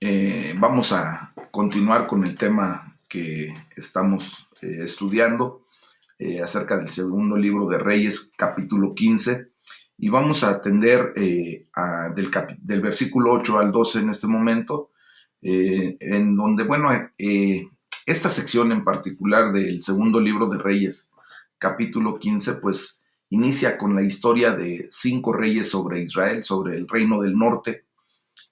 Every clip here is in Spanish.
Vamos a continuar con el tema que estamos estudiando acerca del segundo libro de Reyes, capítulo 15, y vamos a atender del versículo 8 al 12 en este momento, en donde, bueno, esta sección en particular del segundo libro de Reyes, capítulo 15, pues inicia con la historia de 5 reyes sobre Israel, sobre el reino del norte,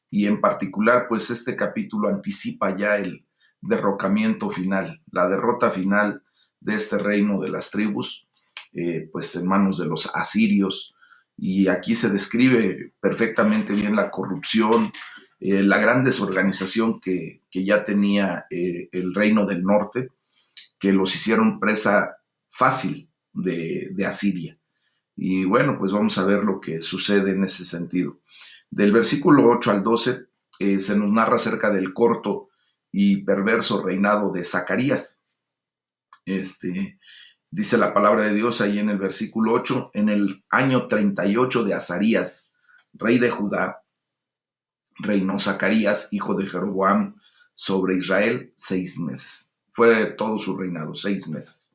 y en particular, pues este capítulo anticipa ya el derrocamiento final, la derrota final de este reino de las tribus, pues en manos de los asirios. Y aquí se describe perfectamente bien la corrupción, la gran desorganización que ya tenía el reino del norte, que los hicieron presa fácil de Asiria. Y bueno, pues vamos a ver lo que sucede en ese sentido. Del versículo 8 al 12 se nos narra acerca del corto y perverso reinado de Zacarías. Dice la palabra de Dios ahí en el versículo 8: en el año 38 de Azarías, rey de Judá, reinó Zacarías, hijo de Jeroboam, sobre Israel 6 meses. Fue todo su reinado, 6 meses.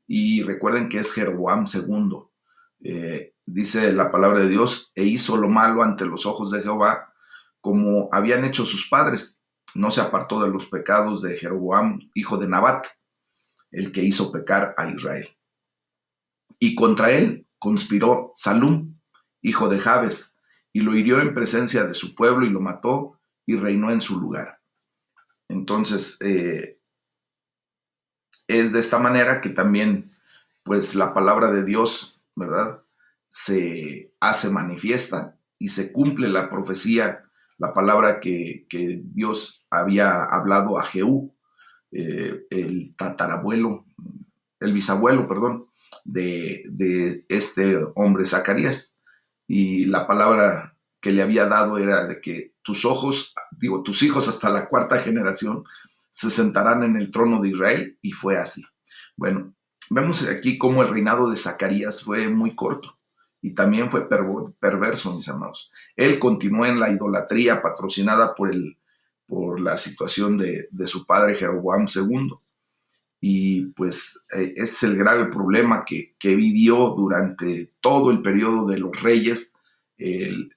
Y recuerden que es Jeroboam segundo. Dice la palabra de Dios: e hizo lo malo ante los ojos de Jehová, como habían hecho sus padres. No se apartó de los pecados de Jeroboam, hijo de Nabat, el que hizo pecar a Israel. Y contra él conspiró Salum, hijo de Jabes, y lo hirió en presencia de su pueblo y lo mató y reinó en su lugar. Entonces, es de esta manera que también, pues, la palabra de Dios, ¿verdad?, se hace manifiesta y se cumple la profecía, la palabra que Dios había hablado a Jehú, el tatarabuelo, el bisabuelo, perdón, de este hombre Zacarías. Y la palabra que le había dado era de que tus hijos hasta la cuarta generación se sentarán en el trono de Israel, y fue así. Bueno, vemos aquí cómo el reinado de Zacarías fue muy corto y también fue perverso, mis amados. Él continuó en la idolatría patrocinada por la situación de su padre Jeroboam segundo. Y pues es el grave problema que vivió durante todo el periodo de los reyes el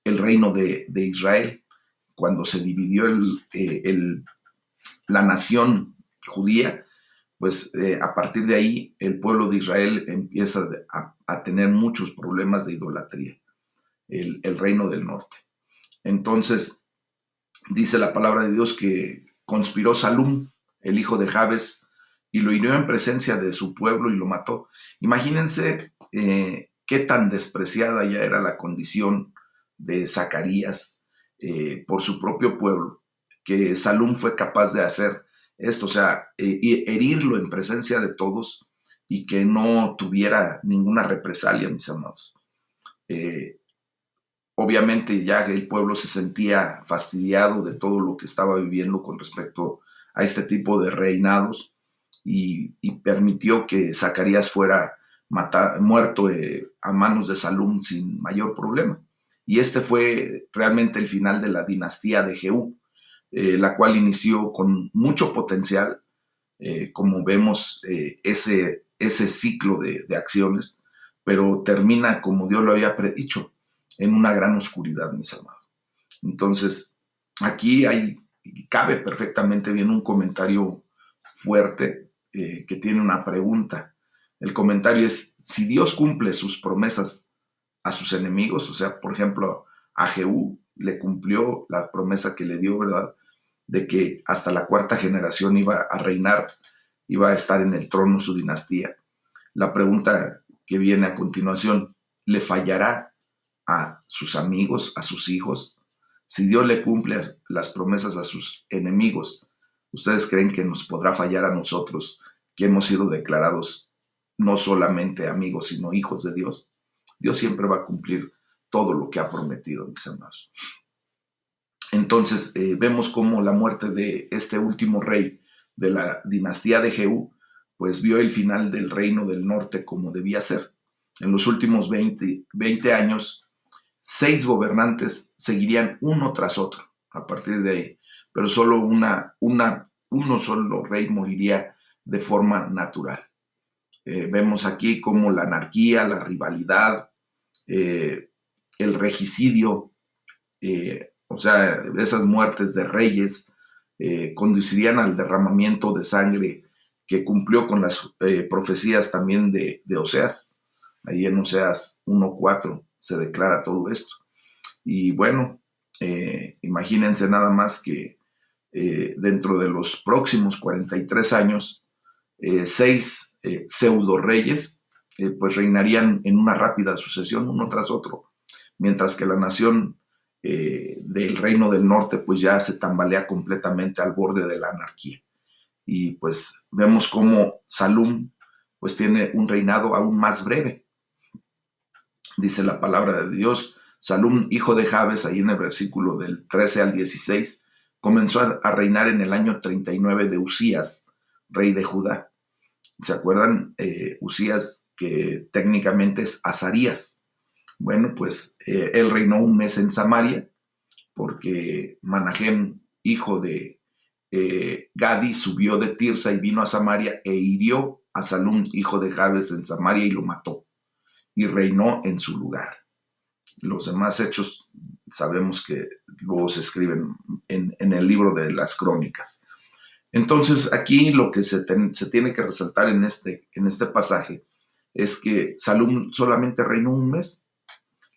reino de Israel, cuando se dividió la nación judía. Pues a partir de ahí el pueblo de Israel empieza a tener muchos problemas de idolatría, el reino del norte. Entonces dice la palabra de Dios que conspiró Salum, el hijo de Jabes, y lo hirió en presencia de su pueblo y lo mató. Imagínense qué tan despreciada ya era la condición de Zacarías por su propio pueblo, que Salum fue capaz de hacer esto, o sea, herirlo en presencia de todos y que no tuviera ninguna represalia, mis amados. Eh, Obviamente ya el pueblo se sentía fastidiado de todo lo que estaba viviendo con respecto a este tipo de reinados, y permitió que Zacarías fuera muerto a manos de Salum sin mayor problema. Y este fue realmente el final de la dinastía de Jehú, la cual inició con mucho potencial, como vemos ese ciclo de acciones, pero termina como Dios lo había predicho, en una gran oscuridad, mis amados. Entonces, aquí cabe perfectamente bien un comentario fuerte que tiene una pregunta. El comentario es: si Dios cumple sus promesas a sus enemigos, o sea, por ejemplo, a Jehú le cumplió la promesa que le dio, ¿verdad?, de que hasta la cuarta generación iba a reinar, iba a estar en el trono su dinastía. La pregunta que viene a continuación: ¿le fallará a sus amigos, a sus hijos? Si Dios le cumple las promesas a sus enemigos, ¿ustedes creen que nos podrá fallar a nosotros, que hemos sido declarados no solamente amigos, sino hijos de Dios? Dios siempre va a cumplir todo lo que ha prometido, mis hermanos. Entonces vemos cómo la muerte de este último rey de la dinastía de Jehú, pues vio el final del reino del norte como debía ser. En los últimos 20 años, 6 gobernantes seguirían uno tras otro. a partir de ahí. Pero solo uno solo rey moriría de forma natural. Vemos aquí como la anarquía, la rivalidad, el regicidio, o sea, esas muertes de reyes, conducirían al derramamiento de sangre que cumplió con las profecías también de Oseas. Ahí en Oseas 1:4 se declara todo esto. Y bueno, imagínense nada más que dentro de los próximos 43 años, 6 pseudo reyes pues reinarían en una rápida sucesión, uno tras otro, mientras que la nación del Reino del Norte pues ya se tambalea completamente al borde de la anarquía. Y pues vemos cómo Salum pues tiene un reinado aún más breve. Dice la palabra de Dios, Salum, hijo de Jabes, ahí en el versículo del 13 al 16, comenzó a reinar en el año 39 de Usías, rey de Judá. ¿Se acuerdan? Usías, que técnicamente es Azarías. Bueno, pues él reinó un mes en Samaria, porque Manahem, hijo de Gadi, subió de Tirsa y vino a Samaria e hirió a Salum, hijo de Jabes, en Samaria y lo mató, y reinó en su lugar. Los demás hechos sabemos que luego se escriben en el libro de las crónicas. Entonces, aquí lo que se tiene que resaltar en este pasaje es que Salum solamente reinó un mes.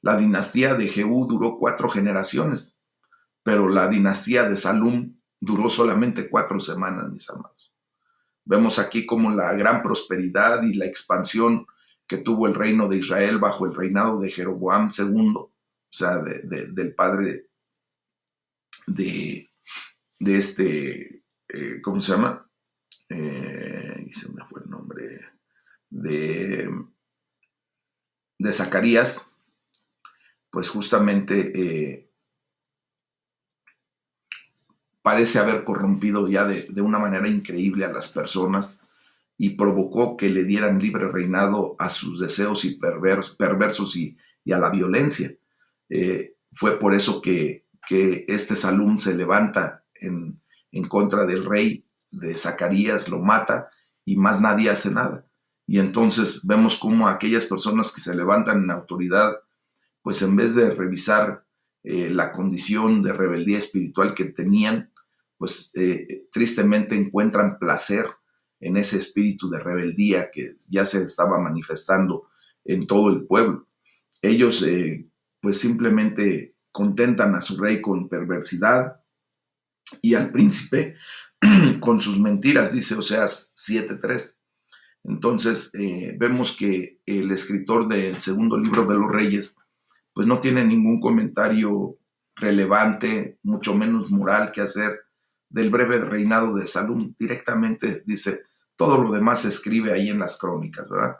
La dinastía de Jehú duró 4 generaciones, pero la dinastía de Salum duró solamente 4 semanas, mis amados. Vemos aquí como la gran prosperidad y la expansión que tuvo el reino de Israel bajo el reinado de Jeroboam II, o sea, del padre de ¿cómo se llama? Y se me fue el nombre, de, de Zacarías. Pues justamente parece haber corrompido ya de una manera increíble a las personas y provocó que le dieran libre reinado a sus deseos y perversos y a la violencia. Fue por eso que este Salum se levanta en contra del rey de Zacarías, lo mata y más nadie hace nada. Y entonces vemos cómo aquellas personas que se levantan en autoridad, pues en vez de revisar la condición de rebeldía espiritual que tenían, pues tristemente encuentran placer en ese espíritu de rebeldía que ya se estaba manifestando en todo el pueblo. Ellos pues simplemente contentan a su rey con perversidad y al príncipe con sus mentiras, dice Oseas 7:3. Entonces vemos que el escritor del segundo libro de los Reyes pues no tiene ningún comentario relevante, mucho menos moral, que hacer del breve reinado de Salum. Directamente dice, todo lo demás se escribe ahí en las crónicas, ¿verdad?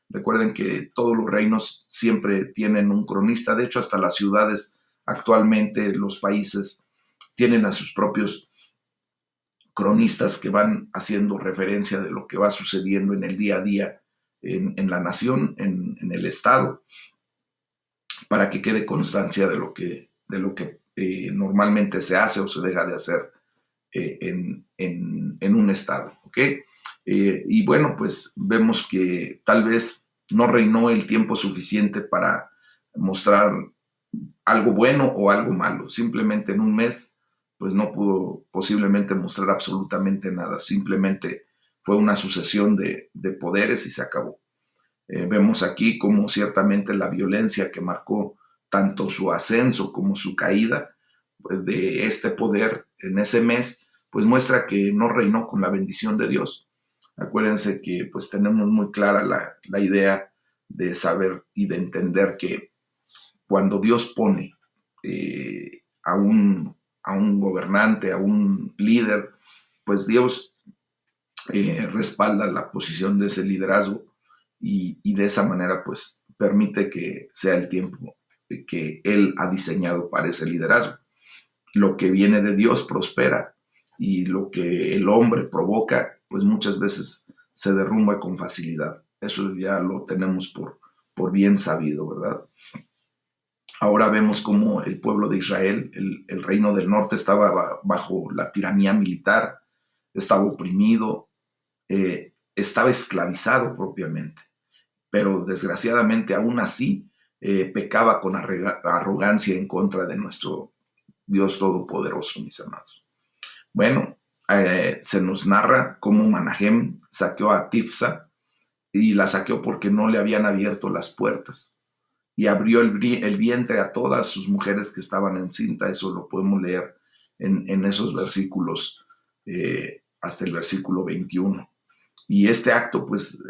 Recuerden que todos los reinos siempre tienen un cronista. De hecho, hasta las ciudades actualmente, los países, tienen a sus propios cronistas que van haciendo referencia de lo que va sucediendo en el día a día en la nación, en el estado, para que quede constancia de lo que normalmente se hace o se deja de hacer en un estado. ¿Ok? Y bueno, pues vemos que tal vez no reinó el tiempo suficiente para mostrar algo bueno o algo malo. Simplemente en un mes, pues no pudo posiblemente mostrar absolutamente nada. Simplemente fue una sucesión de poderes y se acabó. Vemos aquí como ciertamente la violencia que marcó tanto su ascenso como su caída pues, de este poder en ese mes, pues muestra que no reinó con la bendición de Dios. Acuérdense que pues tenemos muy clara la idea de saber y de entender que cuando Dios pone a un gobernante, a un líder, pues Dios respalda la posición de ese liderazgo y de esa manera pues permite que sea el tiempo que Él ha diseñado para ese liderazgo. Lo que viene de Dios prospera y lo que el hombre provoca pues muchas veces se derrumba con facilidad. Eso ya lo tenemos por bien sabido, ¿verdad? Ahora vemos cómo el pueblo de Israel, el reino del norte, estaba bajo la tiranía militar, estaba oprimido, estaba esclavizado propiamente, pero desgraciadamente aún así pecaba con arrogancia en contra de nuestro Dios Todopoderoso, mis amados. Bueno, se nos narra cómo Manahem saqueó a Tifsa y la saqueó porque no le habían abierto las puertas y abrió el vientre a todas sus mujeres que estaban encinta. Eso lo podemos leer en esos versículos, hasta el versículo 21. Y este acto, pues,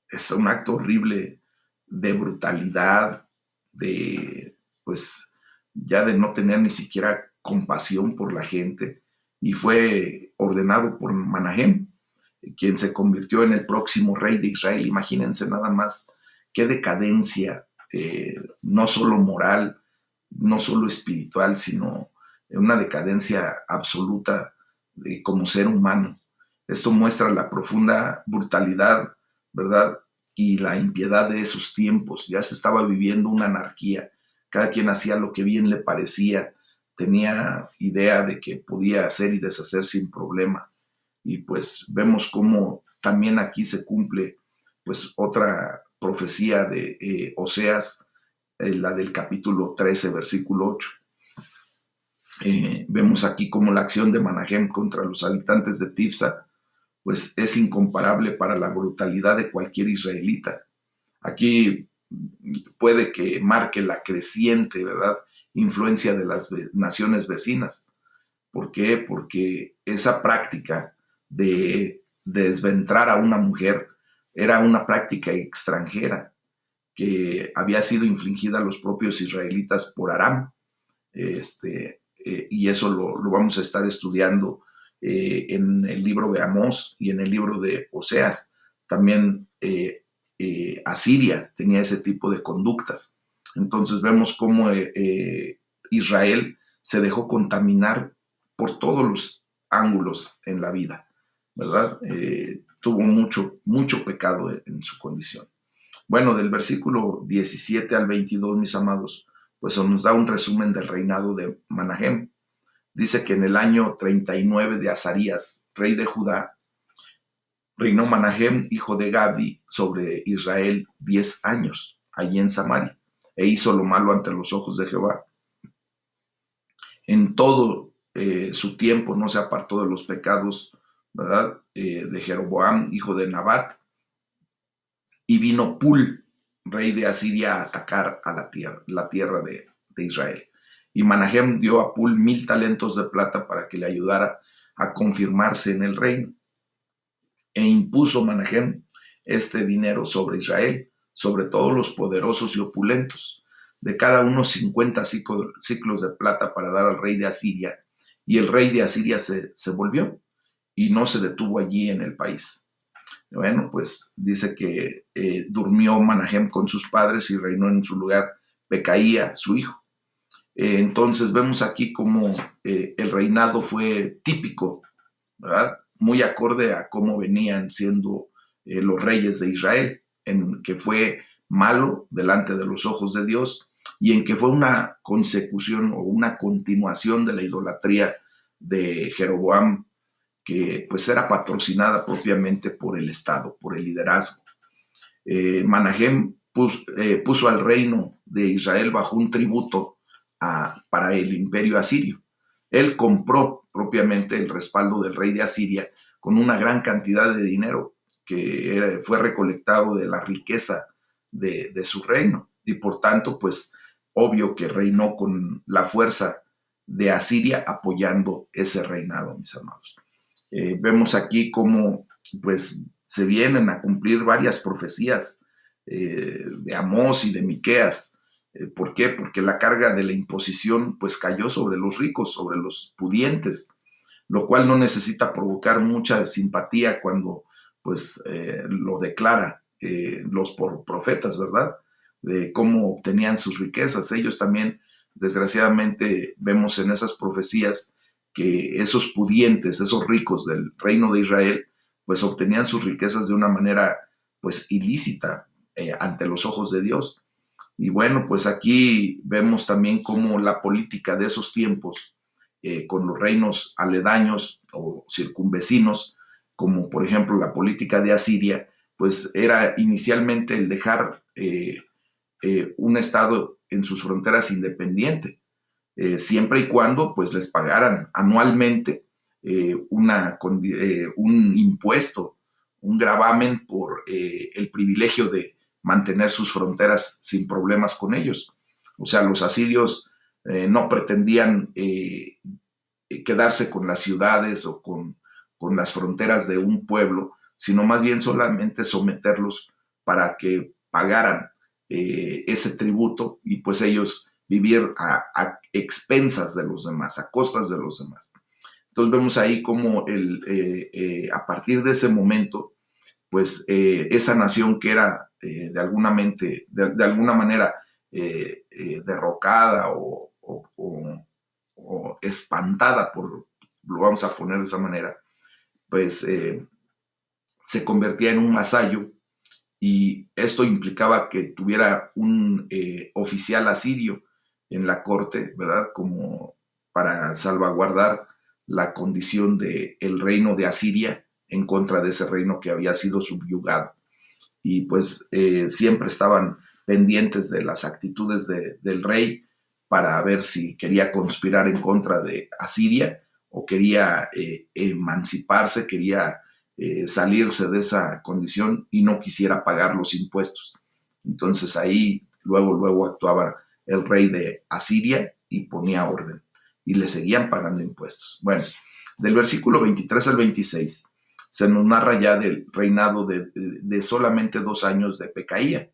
es un acto horrible de brutalidad, de, pues, ya de no tener ni siquiera compasión por la gente. Y fue ordenado por Manahem, quien se convirtió en el próximo rey de Israel. Imagínense nada más qué decadencia, no solo moral, no solo espiritual, sino una decadencia absoluta como ser humano. Esto muestra la profunda brutalidad, ¿verdad? Y la impiedad de esos tiempos. Ya se estaba viviendo una anarquía. Cada quien hacía lo que bien le parecía. Tenía idea de que podía hacer y deshacer sin problema. Y pues vemos cómo también aquí se cumple pues otra profecía de Oseas, la del capítulo 13, versículo 8. Vemos aquí como la acción de Manahem contra los habitantes de Tifsa pues es incomparable para la brutalidad de cualquier israelita. Aquí puede que marque la creciente, ¿verdad?, influencia de las naciones vecinas. ¿Por qué? Porque esa práctica de desventrar a una mujer era una práctica extranjera que había sido infligida a los propios israelitas por Aram. Y eso lo vamos a estar estudiando en el libro de Amós y en el libro de Oseas. También Asiria tenía ese tipo de conductas. Entonces vemos cómo Israel se dejó contaminar por todos los ángulos en la vida, ¿verdad? Tuvo mucho pecado en su condición. Bueno, del versículo 17 al 22, mis amados, pues nos da un resumen del reinado de Manahem. Dice que en el año 39 de Azarías, rey de Judá, reinó Manahem, hijo de Gadi, sobre Israel 10 años, allí en Samaria, e hizo lo malo ante los ojos de Jehová. En todo su tiempo no se apartó de los pecados, ¿verdad?, de Jeroboam, hijo de Nabat, y vino Pul, rey de Asiria, a atacar a la tierra de Israel. Y Manahem dio a Pul 1000 talentos de plata para que le ayudara a confirmarse en el reino. E impuso Manahem este dinero sobre Israel, sobre todos los poderosos y opulentos, de cada uno 50 ciclos de plata para dar al rey de Asiria. Y el rey de Asiria se volvió y no se detuvo allí en el país. Bueno, pues dice que durmió Manahem con sus padres y reinó en su lugar Pecaía, su hijo. Entonces vemos aquí como el reinado fue típico, ¿verdad?, muy acorde a cómo venían siendo los reyes de Israel, en que fue malo delante de los ojos de Dios y en que fue una consecución o una continuación de la idolatría de Jeroboam, que pues era patrocinada propiamente por el Estado, por el liderazgo. Manahem puso al reino de Israel bajo un tributo para el imperio asirio. Él compró propiamente el respaldo del rey de Asiria con una gran cantidad de dinero que fue recolectado de la riqueza de su reino. Y por tanto, pues obvio que reinó con la fuerza de Asiria apoyando ese reinado, mis amados. Vemos aquí cómo pues se vienen a cumplir varias profecías de Amós y de Miqueas. ¿Por qué? Porque la carga de la imposición pues cayó sobre los ricos, sobre los pudientes, lo cual no necesita provocar mucha simpatía cuando pues lo declara los profetas, ¿verdad?, de cómo obtenían sus riquezas. Ellos también, desgraciadamente, vemos en esas profecías que esos pudientes, esos ricos del reino de Israel, pues obtenían sus riquezas de una manera pues ilícita ante los ojos de Dios. Y bueno, pues aquí vemos también cómo la política de esos tiempos, con los reinos aledaños o circunvecinos, como por ejemplo la política de Asiria, pues era inicialmente el dejar un estado en sus fronteras independiente, siempre y cuando pues les pagaran anualmente un impuesto, un gravamen por el privilegio de mantener sus fronteras sin problemas con ellos. O sea, los asirios no pretendían quedarse con las ciudades o con las fronteras de un pueblo, sino más bien solamente someterlos para que pagaran ese tributo y pues ellos vivir a expensas de los demás, a costas de los demás. Entonces vemos ahí como a partir de ese momento, pues esa nación que era de alguna manera derrocada o espantada lo vamos a poner de esa manera, pues se convertía en un vasallo y esto implicaba que tuviera un oficial asirio en la corte, ¿verdad? Como para salvaguardar la condición del reino de Asiria en contra de ese reino que había sido subyugado. Y pues siempre estaban pendientes de las actitudes del rey para ver si quería conspirar en contra de Asiria o quería emanciparse, quería salirse de esa condición y no quisiera pagar los impuestos. Entonces ahí luego actuaba el rey de Asiria y ponía orden y le seguían pagando impuestos. Bueno, del versículo 23 al 26 se nos narra ya del reinado de solamente 2 años de Pecaía.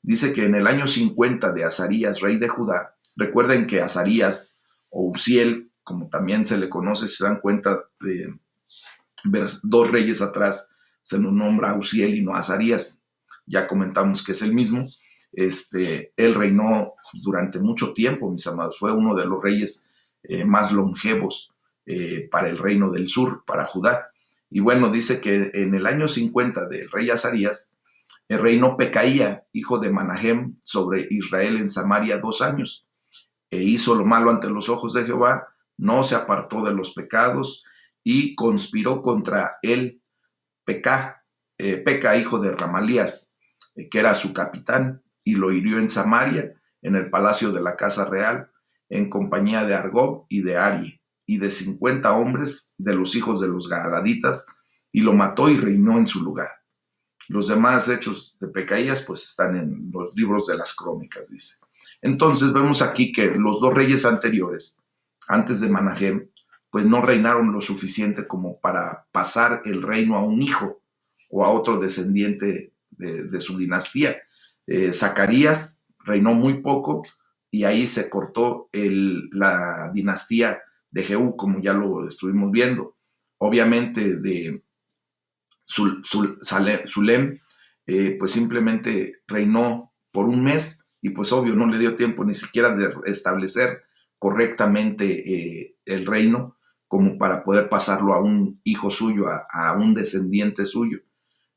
Dice que en el año 50 de Azarías, rey de Judá, recuerden que Azarías o Uziel, como también se le conoce, si se dan cuenta, de 2 reyes atrás se nos nombra a Uziel y no a Azarías. Ya comentamos que es el mismo. Él reinó durante mucho tiempo, mis amados. Fue uno de los reyes más longevos para el reino del sur, para Judá. Y bueno, dice que en el año 50 del rey Azarías, el reino Pecaía, hijo de Manahem, sobre Israel en Samaria 2 años. E hizo lo malo ante los ojos de Jehová, no se apartó de los pecados y conspiró contra él Peca, hijo de Ramalías, que era su capitán, y lo hirió en Samaria, en el palacio de la casa real, en compañía de Argob y de Ari, y de 50 hombres de los hijos de los Galaditas, y lo mató y reinó en su lugar. Los demás hechos de Pecaías pues están en los libros de las crónicas, dice. Entonces vemos aquí que los 2 reyes anteriores, antes de Manahem, pues no reinaron lo suficiente como para pasar el reino a un hijo o a otro descendiente de su dinastía. Zacarías reinó muy poco y ahí se cortó la dinastía de Jehú, como ya lo estuvimos viendo. Obviamente de Zulem, pues simplemente reinó por un mes y pues obvio no le dio tiempo ni siquiera de establecer correctamente el reino como para poder pasarlo a un hijo suyo, a un descendiente suyo.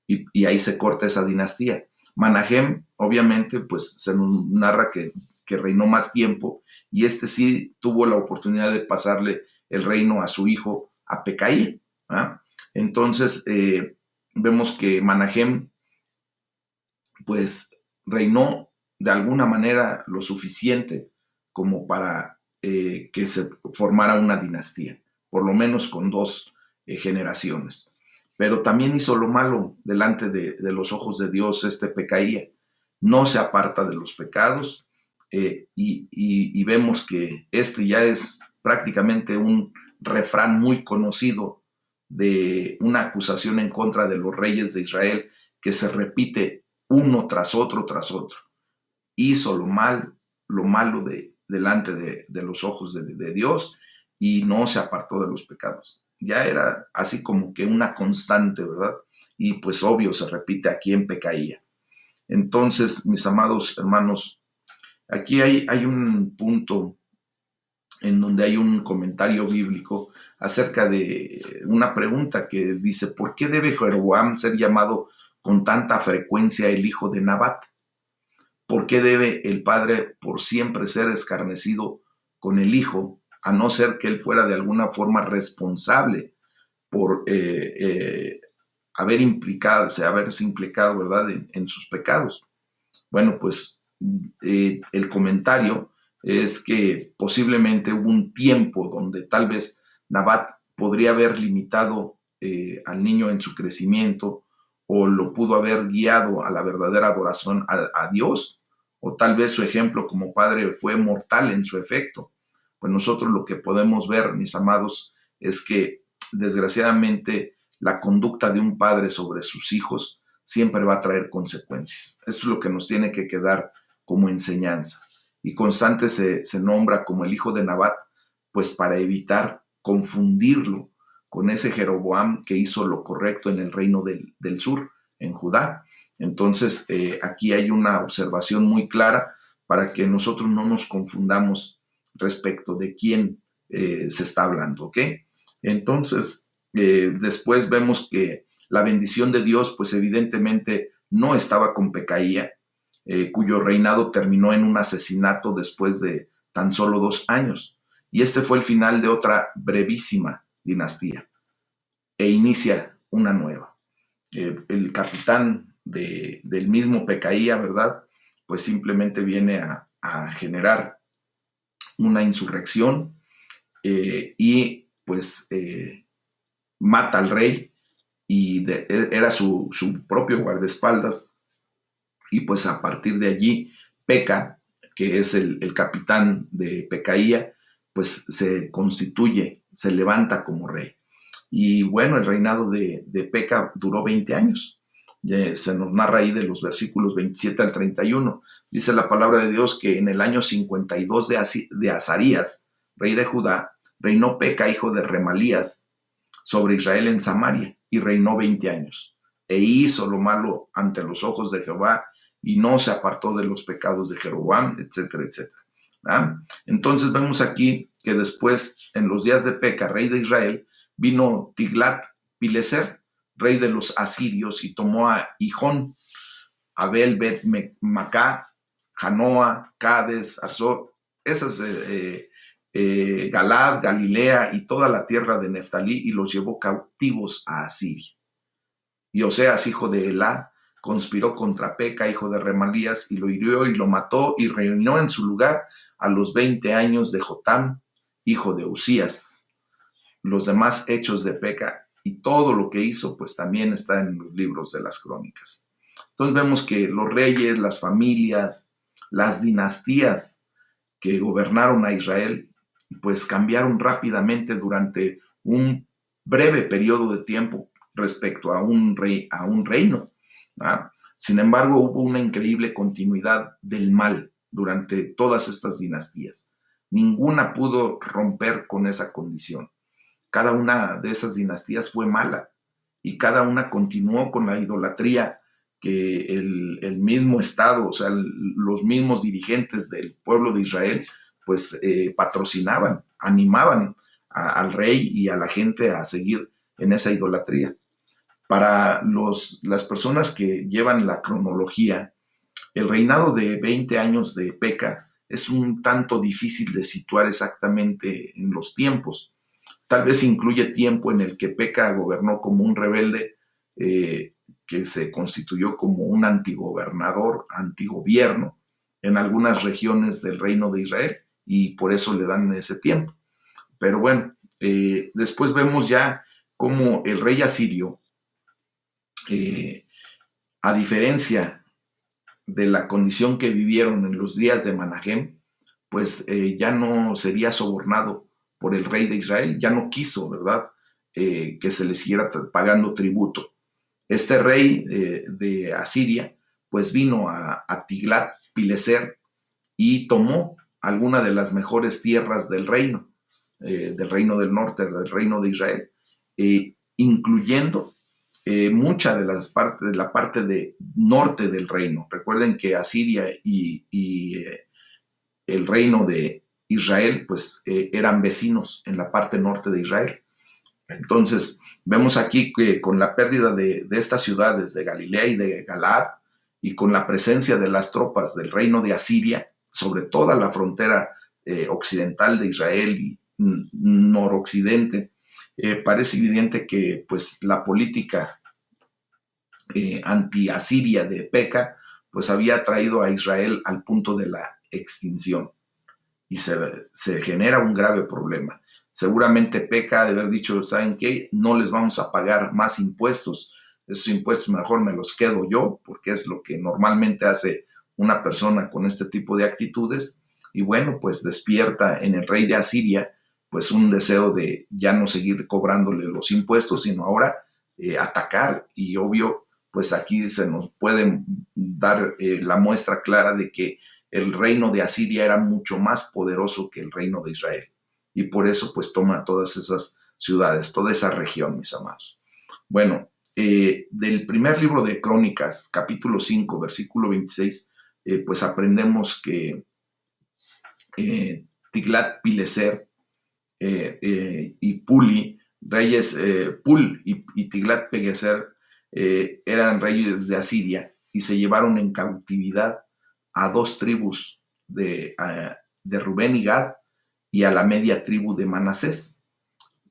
Y ahí se corta esa dinastía. Manahem, obviamente, pues se nos narra que reinó más tiempo y sí tuvo la oportunidad de pasarle el reino a su hijo, a Pecaía. ¿Ah? Entonces, vemos que Manahem pues reinó de alguna manera lo suficiente como para que se formara una dinastía, por lo menos con 2 generaciones. Pero también hizo lo malo delante de los ojos de Dios Pecaía. No se aparta de los pecados y vemos que ya es prácticamente un refrán muy conocido de una acusación en contra de los reyes de Israel que se repite uno tras otro tras otro. Hizo lo malo delante de los ojos de Dios y no se apartó de los pecados. Ya era así como que una constante, ¿verdad? Y pues obvio se repite aquí en Pecaía. Entonces, mis amados hermanos, aquí hay un punto en donde hay un comentario bíblico acerca de una pregunta que dice, ¿por qué debe Jeroboam ser llamado con tanta frecuencia el hijo de Nabat? ¿Por qué debe el padre por siempre ser escarnecido con el hijo, a no ser que él fuera de alguna forma responsable por haberse implicado, ¿verdad?, en sus pecados? Bueno, pues el comentario es que posiblemente hubo un tiempo donde tal vez Nabat podría haber limitado al niño en su crecimiento, o lo pudo haber guiado a la verdadera adoración a Dios, o tal vez su ejemplo como padre fue mortal en su efecto. Pues nosotros lo que podemos ver, mis amados, es que desgraciadamente la conducta de un padre sobre sus hijos siempre va a traer consecuencias. Esto es lo que nos tiene que quedar como enseñanza. Y Constante se nombra como el hijo de Nabat, pues para evitar confundirlo con ese Jeroboam que hizo lo correcto en el reino del sur, en Judá. Entonces, aquí hay una observación muy clara para que nosotros no nos confundamos respecto de quién se está hablando, ¿ok? Entonces, después vemos que la bendición de Dios, pues evidentemente no estaba con Pecaía, cuyo reinado terminó en un asesinato después de tan solo 2 años. Y este fue el final de otra brevísima dinastía e inicia una nueva. El capitán del mismo Pecaía, ¿verdad? Pues simplemente viene a generar una insurrección y pues mata al rey y era su propio guardaespaldas, y pues a partir de allí Peca, que es el capitán de Pecaía, pues se constituye, se levanta como rey. Y bueno, el reinado de Peca duró 20 años. Se nos narra ahí de los versículos 27 al 31. Dice la palabra de Dios que en el año 52 de Azarías, rey de Judá, reinó Peca, hijo de Remalías, sobre Israel en Samaria, y reinó 20 años. E hizo lo malo ante los ojos de Jehová, y no se apartó de los pecados de Jeroboam, etcétera, etcétera. ¿Ah? Entonces vemos aquí que después, en los días de Peca, rey de Israel, vino Tiglat-Pileser, rey de los asirios, y tomó a Hijón, Abel, Bet-Macá, Janoa, Cades, Arzor, esas Galad, Galilea y toda la tierra de Neftalí, y los llevó cautivos a Asiria. Y Oseas, hijo de Elá, conspiró contra Peca, hijo de Remalías, y lo hirió y lo mató, y reinó en su lugar a los 20 años de Jotam, hijo de Usías. Los demás hechos de Peca y todo lo que hizo, pues también está en los libros de las crónicas. Entonces vemos que los reyes, las familias, las dinastías que gobernaron a Israel, pues cambiaron rápidamente durante un breve periodo de tiempo respecto a un reino. ¿Ah? Sin embargo, hubo una increíble continuidad del mal durante todas estas dinastías. Ninguna pudo romper con esa condición. Cada una de esas dinastías fue mala, y cada una continuó con la idolatría que el mismo Estado, o sea, los mismos dirigentes del pueblo de Israel, pues patrocinaban, animaban al rey y a la gente a seguir en esa idolatría. Para las personas que llevan la cronología, el reinado de 20 años de Peca es un tanto difícil de situar exactamente en los tiempos. Tal vez incluye tiempo en el que Peca gobernó como un rebelde, que se constituyó como un antigobernador, antigobierno en algunas regiones del reino de Israel, y por eso le dan ese tiempo. Pero bueno, después vemos ya cómo el rey asirio, eh, a diferencia de la condición que vivieron en los días de Manahem, pues ya no sería sobornado por el rey de Israel, ya no quiso, ¿verdad?, que se le siguiera pagando tributo. Este rey de Asiria, pues vino a Tiglat-Pileser y tomó alguna de las mejores tierras del reino del norte, del reino de Israel, incluyendo mucha de la parte de norte del reino. Recuerden que Asiria y el reino de Israel, pues eran vecinos en la parte norte de Israel. Entonces, vemos aquí que con la pérdida de estas ciudades de Galilea y de Galaad, y con la presencia de las tropas del reino de Asiria, sobre toda la frontera occidental de Israel y noroccidente, parece evidente que pues, la política anti-asiria de Peca pues había traído a Israel al punto de la extinción y se genera un grave problema. Seguramente Peca ha de haber dicho, ¿saben qué? No les vamos a pagar más impuestos, esos impuestos mejor me los quedo yo, porque es lo que normalmente hace una persona con este tipo de actitudes, y bueno, pues despierta en el rey de Asiria pues un deseo de ya no seguir cobrándole los impuestos, sino ahora atacar, y obvio, pues aquí se nos puede dar la muestra clara de que el reino de Asiria era mucho más poderoso que el reino de Israel. Y por eso pues toma todas esas ciudades, toda esa región, mis amados. Bueno, del primer libro de Crónicas, capítulo 5, versículo 26, pues aprendemos que Tiglat-Pileser y Puli, reyes Pul y Tiglat-Pileser eran reyes de Asiria y se llevaron en cautividad a dos tribus de Rubén y Gad y a la media tribu de Manasés.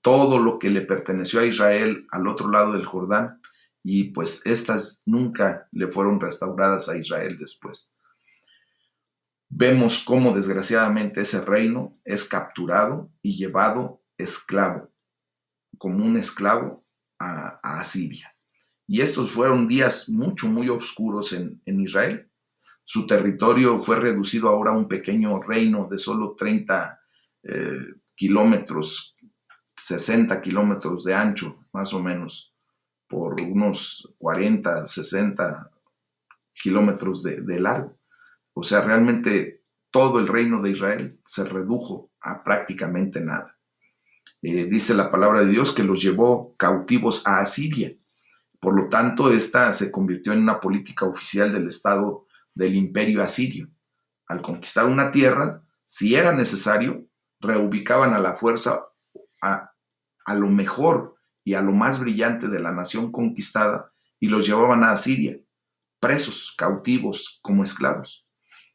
Todo lo que le perteneció a Israel al otro lado del Jordán, y pues estas nunca le fueron restauradas a Israel después. Vemos cómo desgraciadamente ese reino es capturado y llevado esclavo, como un esclavo a Asiria. Y estos fueron días muy oscuros en Israel. Su territorio fue reducido ahora a un pequeño reino de solo 30 kilómetros, 60 kilómetros de ancho, más o menos, por unos 40, 60 kilómetros de largo. O sea, realmente todo el reino de Israel se redujo a prácticamente nada. Dice la palabra de Dios que los llevó cautivos a Asiria. Por lo tanto, esta se convirtió en una política oficial del Estado del Imperio Asirio. Al conquistar una tierra, si era necesario, reubicaban a la fuerza a lo mejor y a lo más brillante de la nación conquistada y los llevaban a Asiria, presos, cautivos, como esclavos.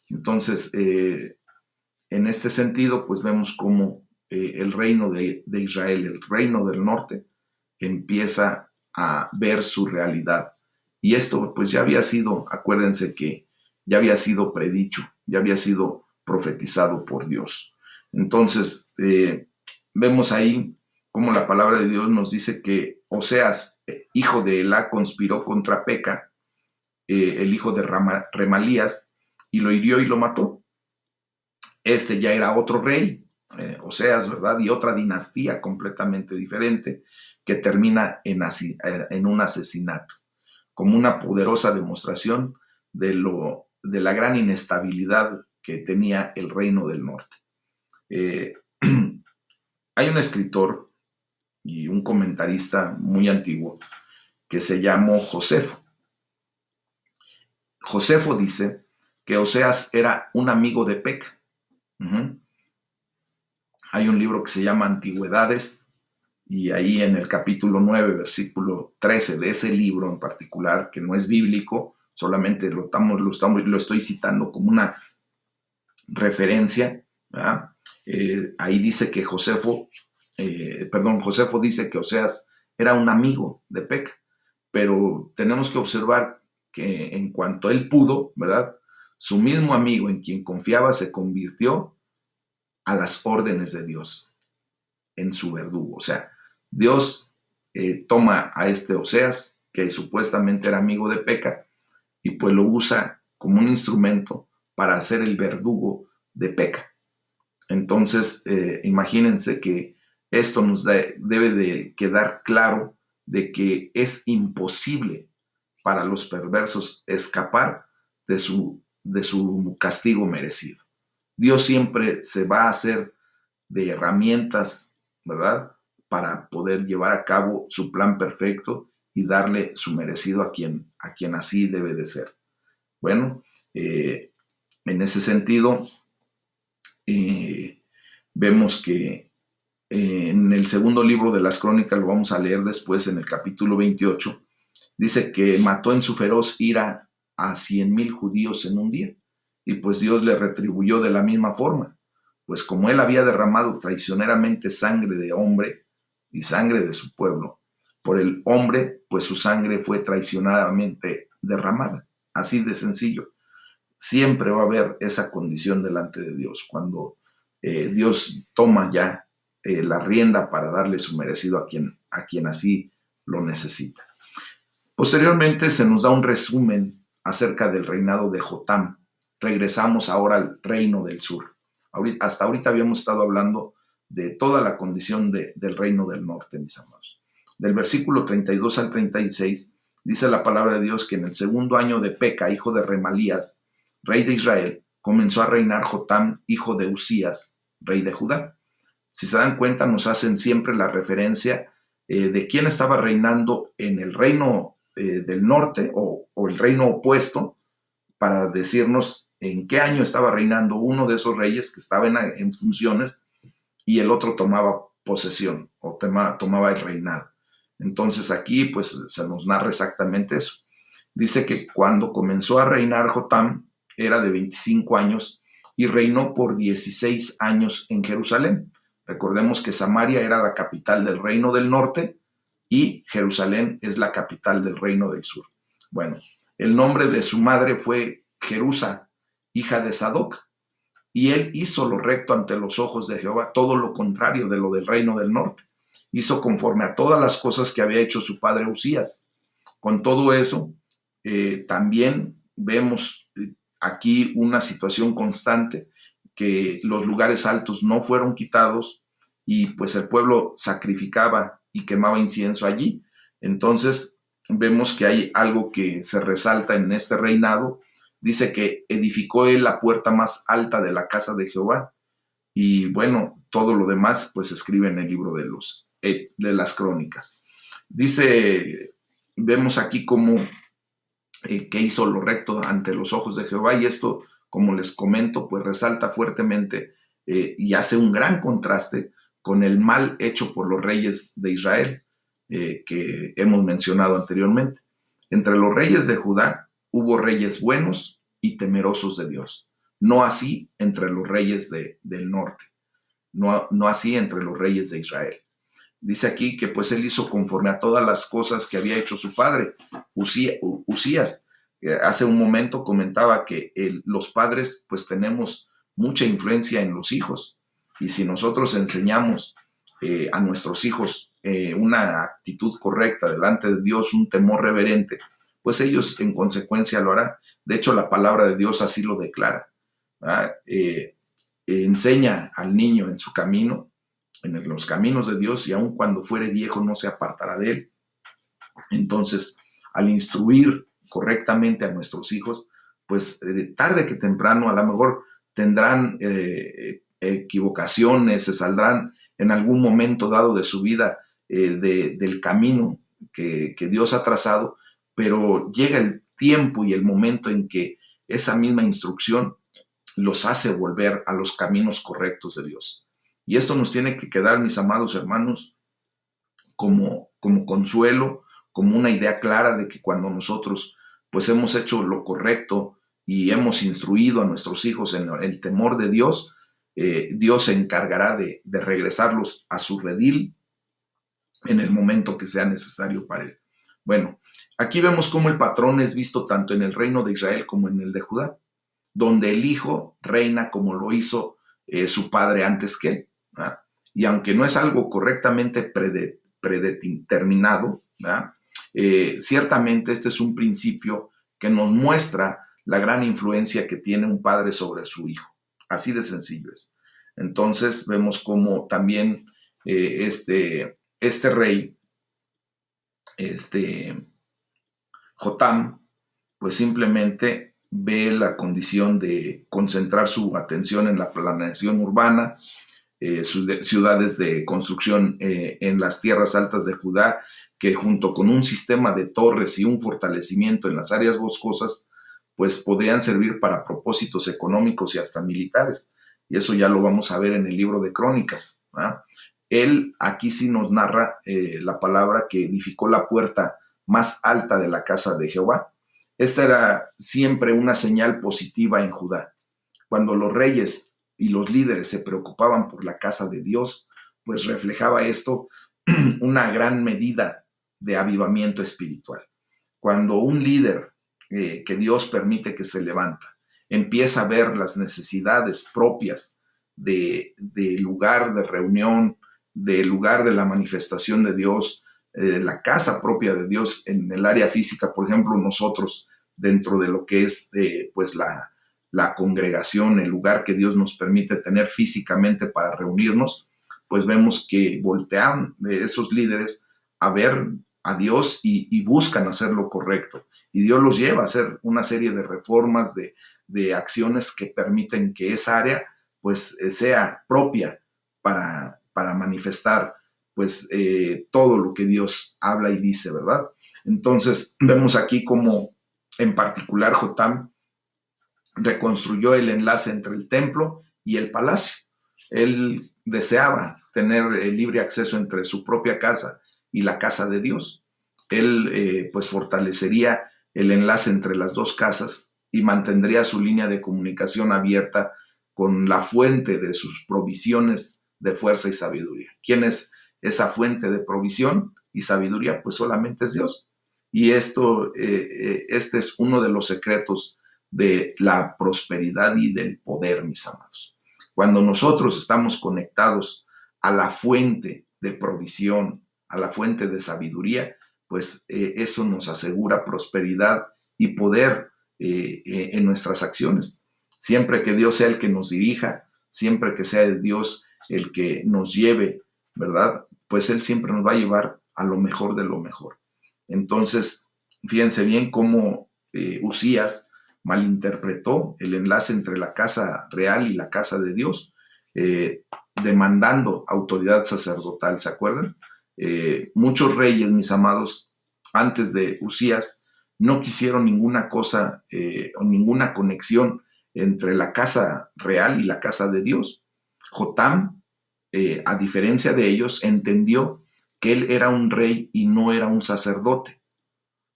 Entonces, en este sentido, pues vemos cómo el reino de Israel, el reino del norte, empieza a ver su realidad. Y esto pues ya había sido, acuérdense que ya había sido predicho, ya había sido profetizado por Dios. Entonces, vemos ahí cómo la palabra de Dios nos dice que Oseas, hijo de Elá, conspiró contra Peca, el hijo de Remalías, y lo hirió y lo mató. Este ya era otro rey, Oseas, ¿verdad? Y otra dinastía completamente diferente que termina en un asesinato, como una poderosa demostración de la gran inestabilidad que tenía el reino del norte. Hay un escritor y un comentarista muy antiguo que se llamó Josefo. Josefo dice que Oseas era un amigo de Peca. Hay un libro que se llama Antigüedades, y ahí en el capítulo 9, versículo 13 de ese libro en particular, que no es bíblico, solamente lo estoy citando como una referencia, ahí dice que Josefo dice que Oseas era un amigo de Peca, pero tenemos que observar que en cuanto él pudo, ¿verdad? Su mismo amigo en quien confiaba se convirtió a las órdenes de Dios en su verdugo. O sea, Dios toma a este Oseas, que supuestamente era amigo de Peca, y pues lo usa como un instrumento para hacer el verdugo de Peca. Entonces, imagínense que esto nos debe de quedar claro de que es imposible para los perversos escapar de su castigo merecido. Dios siempre se va a hacer de herramientas, ¿verdad? Para poder llevar a cabo su plan perfecto y darle su merecido a quien así debe de ser. Bueno, en ese sentido, vemos que en el segundo libro de las Crónicas, lo vamos a leer después en el capítulo 28, dice que mató en su feroz ira a 100,000 judíos en un día. Y pues Dios le retribuyó de la misma forma, pues como él había derramado traicioneramente sangre de hombre y sangre de su pueblo, por el hombre, pues su sangre fue traicionadamente derramada. Así de sencillo. Siempre va a haber esa condición delante de Dios, cuando Dios toma ya la rienda para darle su merecido a quien así lo necesita. Posteriormente se nos da un resumen acerca del reinado de Jotam. Regresamos ahora al reino del sur. Hasta ahorita habíamos estado hablando de toda la condición del reino del norte, mis amados. Del versículo 32 al 36 dice la palabra de Dios que en el segundo año de Peca, hijo de Remalías, rey de Israel, comenzó a reinar Jotam, hijo de Usías, rey de Judá. Si se dan cuenta, nos hacen siempre la referencia de quién estaba reinando en el reino del norte o el reino opuesto, para decirnos en qué año estaba reinando uno de esos reyes que estaba en funciones y el otro tomaba posesión o tomaba el reinado. Entonces aquí pues se nos narra exactamente eso. Dice que cuando comenzó a reinar Jotam era de 25 años y reinó por 16 años en Jerusalén. Recordemos que Samaria era la capital del reino del norte y Jerusalén es la capital del reino del sur. Bueno, el nombre de su madre fue Jerusa, hija de Sadoc, y él hizo lo recto ante los ojos de Jehová, todo lo contrario de lo del reino del norte. Hizo conforme a todas las cosas que había hecho su padre Usías. Con todo eso, también vemos aquí una situación constante, que los lugares altos no fueron quitados y pues el pueblo sacrificaba y quemaba incienso allí. Entonces vemos que hay algo que se resalta en este reinado. Dice que edificó él la puerta más alta de la casa de Jehová. Y bueno, todo lo demás pues escribe en el libro de las crónicas. Dice, vemos aquí cómo que hizo lo recto ante los ojos de Jehová, y esto, como les comento, pues resalta fuertemente y hace un gran contraste con el mal hecho por los reyes de Israel que hemos mencionado anteriormente. Entre los reyes de Judá hubo reyes buenos y temerosos de Dios, no así entre los reyes del norte, no así entre los reyes de Israel. Dice aquí que pues él hizo conforme a todas las cosas que había hecho su padre, Usías. Hace un momento comentaba que los padres pues tenemos mucha influencia en los hijos, y si nosotros enseñamos a nuestros hijos una actitud correcta delante de Dios, un temor reverente, pues ellos en consecuencia lo harán. De hecho, la palabra de Dios así lo declara. Enseña al niño en su camino, en los caminos de Dios, y aun cuando fuere viejo no se apartará de él. Entonces, al instruir correctamente a nuestros hijos, pues tarde que temprano a lo mejor tendrán equivocaciones, se saldrán en algún momento dado de su vida del camino que Dios ha trazado, pero llega el tiempo y el momento en que esa misma instrucción los hace volver a los caminos correctos de Dios. Y esto nos tiene que quedar, mis amados hermanos, como consuelo, como una idea clara de que cuando nosotros pues hemos hecho lo correcto y hemos instruido a nuestros hijos en el temor de Dios, Dios se encargará de regresarlos a su redil en el momento que sea necesario para él. Bueno, aquí vemos cómo el patrón es visto tanto en el reino de Israel como en el de Judá, donde el hijo reina como lo hizo su padre antes que él. ¿Verdad? Y aunque no es algo correctamente predeterminado, ciertamente este es un principio que nos muestra la gran influencia que tiene un padre sobre su hijo. Así de sencillo es. Entonces vemos como también este rey, Jotam, pues simplemente ve la condición de concentrar su atención en la planeación urbana, ciudades de construcción en las tierras altas de Judá, que junto con un sistema de torres y un fortalecimiento en las áreas boscosas, pues podrían servir para propósitos económicos y hasta militares. Y eso ya lo vamos a ver en el libro de Crónicas. Él aquí sí nos narra la palabra que edificó la puerta más alta de la casa de Jehová. Esta era siempre una señal positiva en Judá. Cuando los reyes y los líderes se preocupaban por la casa de Dios, pues reflejaba esto una gran medida de avivamiento espiritual. Cuando un líder que Dios permite que se levanta empieza a ver las necesidades propias de lugar de reunión, del lugar de la manifestación de Dios, la casa propia de Dios en el área física, por ejemplo, nosotros dentro de lo que es pues la congregación, el lugar que Dios nos permite tener físicamente para reunirnos, pues vemos que voltean esos líderes a ver a Dios y buscan hacer lo correcto. Y Dios los lleva a hacer una serie de reformas, de acciones que permiten que esa área pues sea propia para manifestar pues todo lo que Dios habla y dice, ¿verdad? Entonces vemos aquí como en particular Jotam reconstruyó el enlace entre el templo y el palacio. Él deseaba tener libre acceso entre su propia casa y la casa de Dios. Él pues fortalecería el enlace entre las dos casas y mantendría su línea de comunicación abierta con la fuente de sus provisiones de fuerza y sabiduría. ¿Quién es esa fuente de provisión y sabiduría? Pues solamente es Dios. Y este es uno de los secretos de la prosperidad y del poder, mis amados. Cuando nosotros estamos conectados a la fuente de provisión, a la fuente de sabiduría, pues eso nos asegura prosperidad y poder en nuestras acciones. Siempre que Dios sea el que nos dirija, siempre que sea Dios el que nos lleve, ¿verdad? Pues Él siempre nos va a llevar a lo mejor de lo mejor. Entonces, fíjense bien cómo Usías malinterpretó el enlace entre la casa real y la casa de Dios, demandando autoridad sacerdotal, ¿se acuerdan? Muchos reyes, mis amados, antes de Usías, no quisieron ninguna cosa o ninguna conexión entre la casa real y la casa de Dios. Jotam, a diferencia de ellos, entendió que él era un rey y no era un sacerdote.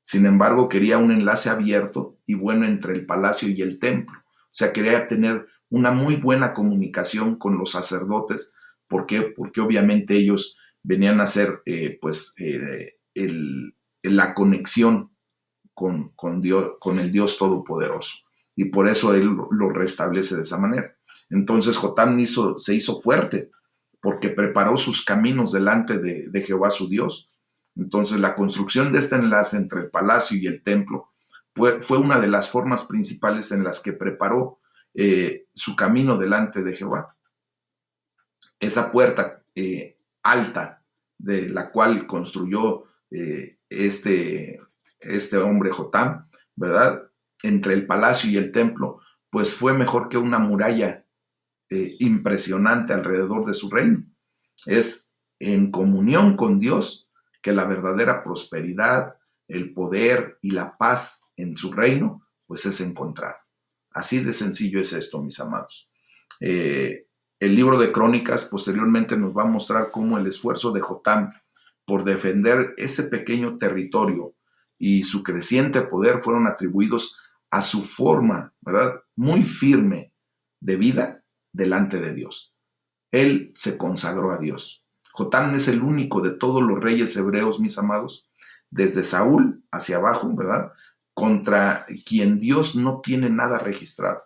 Sin embargo, quería un enlace abierto y bueno entre el palacio y el templo. O sea, quería tener una muy buena comunicación con los sacerdotes. ¿Por qué? Porque obviamente ellos venían a hacer la conexión con Dios, con el Dios Todopoderoso. Y por eso Él lo restablece de esa manera. Entonces Jotam se hizo fuerte porque preparó sus caminos delante de Jehová su Dios. Entonces la construcción de este enlace entre el palacio y el templo fue una de las formas principales en las que preparó su camino delante de Jehová. Esa puerta alta de la cual construyó este hombre Jotam, ¿verdad? Entre el palacio y el templo, pues fue mejor que una muralla impresionante alrededor de su reino. Es en comunión con Dios que la verdadera prosperidad, el poder y la paz en su reino, pues es encontrado. Así de sencillo es esto, mis amados. El libro de Crónicas posteriormente nos va a mostrar cómo el esfuerzo de Jotam por defender ese pequeño territorio y su creciente poder fueron atribuidos a su forma, ¿verdad? Muy firme de vida delante de Dios. Él se consagró a Dios. Jotam es el único de todos los reyes hebreos, mis amados, desde Saúl hacia abajo, ¿verdad? Contra quien Dios no tiene nada registrado.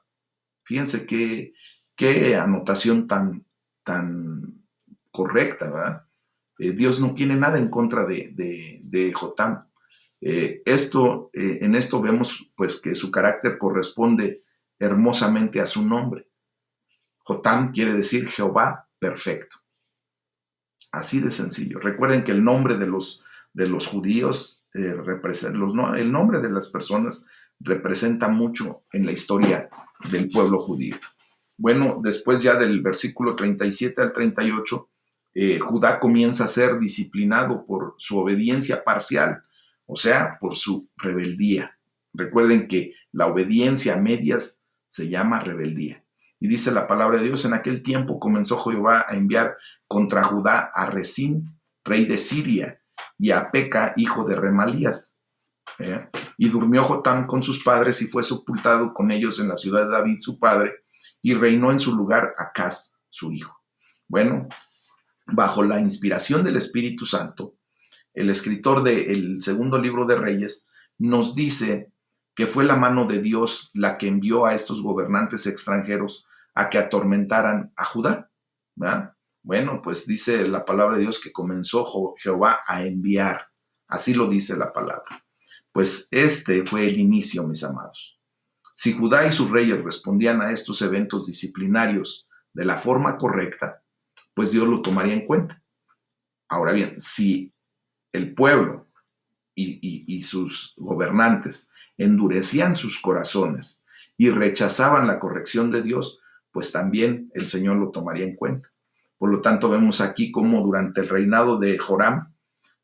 Fíjense qué anotación tan correcta, ¿verdad? Dios no tiene nada en contra de Jotam. En esto vemos pues que su carácter corresponde hermosamente a su nombre. Jotam quiere decir Jehová perfecto. Así de sencillo. Recuerden que el nombre de los judíos, el nombre de las personas representa mucho en la historia del pueblo judío. Bueno, después ya del versículo 37 al 38, Judá comienza a ser disciplinado por su obediencia parcial, o sea, por su rebeldía. Recuerden que la obediencia a medias se llama rebeldía. Y dice la palabra de Dios, en aquel tiempo comenzó Jehová a enviar contra Judá a Resín, rey de Siria, y a Peca, hijo de Remalías, Y durmió Jotam con sus padres y fue sepultado con ellos en la ciudad de David, su padre, y reinó en su lugar Acaz, su hijo. Bueno, bajo la inspiración del Espíritu Santo, el escritor del segundo libro de Reyes nos dice que fue la mano de Dios la que envió a estos gobernantes extranjeros a que atormentaran a Judá, ¿verdad? Bueno, pues dice la palabra de Dios que comenzó Jehová a enviar, así lo dice la palabra. Pues este fue el inicio, mis amados. Si Judá y sus reyes respondían a estos eventos disciplinarios de la forma correcta, pues Dios lo tomaría en cuenta. Ahora bien, si el pueblo y sus gobernantes endurecían sus corazones y rechazaban la corrección de Dios, pues también el Señor lo tomaría en cuenta. Por lo tanto, vemos aquí cómo durante el reinado de Joram,